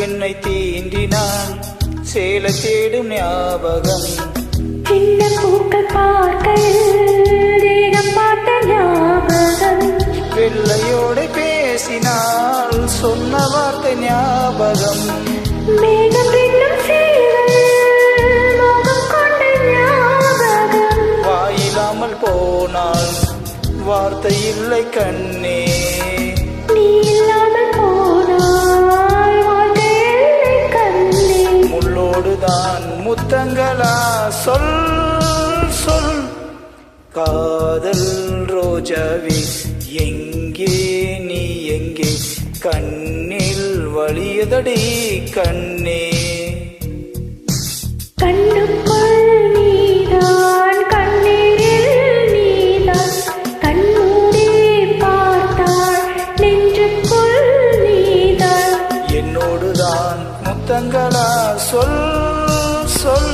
என்னை தீண்டினான் சேல தேடும் ஞாபகம் சின்ன பூக்கள் பார்க்கையில் பார்த்த ஞாபகம் வெள்ளையோடு பேசினால் சொன்ன வார்த்தை ஞாபகம் மேகம் பின்னும் மோகம் கொண்ட ஞாபகம் வாயிலாமல் போனால் வார்த்தை இல்லை கண்ணே நீ இல்லாமல் போனால் வாழ்க்கை இல்லை கண்ணே முள்ளோடுதான் முத்தங்களா சொல் சொல் காதல் ரோஜாவே எங்கே நீ எங்கே கண்ணில் வலியதடி கண்ணே கண்ணுக்குள் நீதான் கண்ணீரில் நீதான் கண்மூடி பார்த்தால் நெஞ்சுக்குள் நீதான் என்னோடுதான் முத்தங்களா சொல் சொல்